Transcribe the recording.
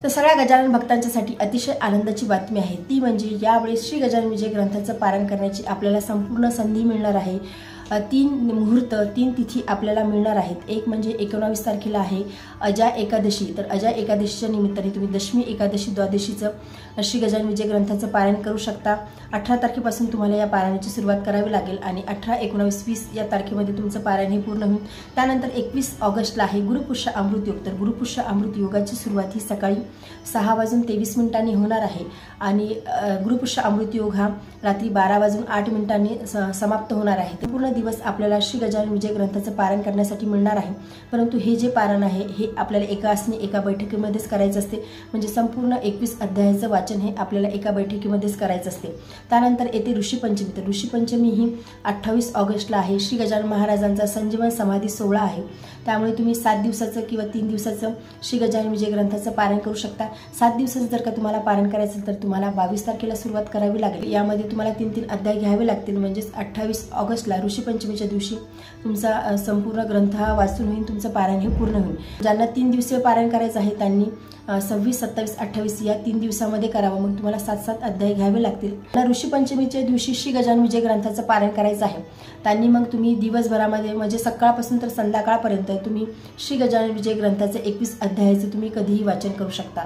तर सगळ्या गजानन भक्तांच्यासाठी अतिशय आनंदाची बातमी आहे ती म्हणजे यावेळेस श्री गजानन विजय ग्रंथाचं पारायण करण्याची आपल्याला संपूर्ण संधी मिळणार आहे। 3 मुहूर्त 3 तिथी आपल्याला मिळणार आहेत। एक म्हणजे 19 तारखेला आहे अजा एकादशी। तर अजा एकादशीच्या निमित्ताने तुम्ही दशमी एकादशी द्वादशीचं श्री गजानन विजय ग्रंथाचं पारायण करू शकता। 18 तारखेपासून तुम्हाला या पारायणाची सुरुवात करावी लागेल आणि 18, 19, 20 या तारखेमध्ये तुमचं पारायण हे पूर्ण होईल। त्यानंतर 21 ऑगस्टला आहे गुरुपुष्य अमृत योग। तर गुरुपुष्य अमृत योगाची सुरुवात ही सकाळी 6:23 होणार आहे आणि गुरुपुष्य अमृत योग हा रात्री 12:08 समाप्त होणार आहे। तर पूर्ण दिवस आपल्याला श्री गजानन विजय ग्रंथाचं पारायण करण्यासाठी मिळणार आहे। परंतु हे जे पारायण आहे हे आपल्याला एका बैठकीमध्येच करायचं असते। म्हणजे संपूर्ण 21 अध्यायाचं वाचन हे आपल्याला एका बैठकीमध्येच करायचं असते। त्यानंतर येते ऋषीपंचमी। तर ऋषीपंचमी ही 28 ऑगस्टला आहे। श्री गजानन महाराजांचा संजीवन समाधी सोहळा आहे। त्यामुळे तुम्ही 7 दिवसाचं किंवा 3 दिवसाचं श्री गजानन विजय ग्रंथाचं पारायण करू शकता। 7 दिवसाचं जर का तुम्हाला पारायण करायचं असेल तर तुम्हाला 22 तारखेला सुरुवात करावी लागेल। यामध्ये तुम्हाला 3-3 अध्याय घ्यावे लागतील। म्हणजेच 28 ऑगस्टला ऋषीपंचमीच्या दिवशी तुमचा संपूर्ण ग्रंथ वाचून होईल, तुमचं पारायण हे पूर्ण होईल। ज्यांना 3 दिवसीय पारायण करायचं आहे त्यांनी 26, 27, 28 या 3 दिवसामध्ये करावं। मग तुम्हाला 7-7 अध्याय घ्यावे लागतील। ऋषीपंचमीच्या दिवशी श्री गजानन विजय ग्रंथाचं पारायण करायचं आहे त्यांनी मग तुम्ही दिवसभरामध्ये म्हणजे सकाळपासून तर संध्याकाळपर्यंत तुम्ही श्री गजानन विजय ग्रंथाचे 21 अध्यायाचं तुम्ही कधीही वाचन करू शकता।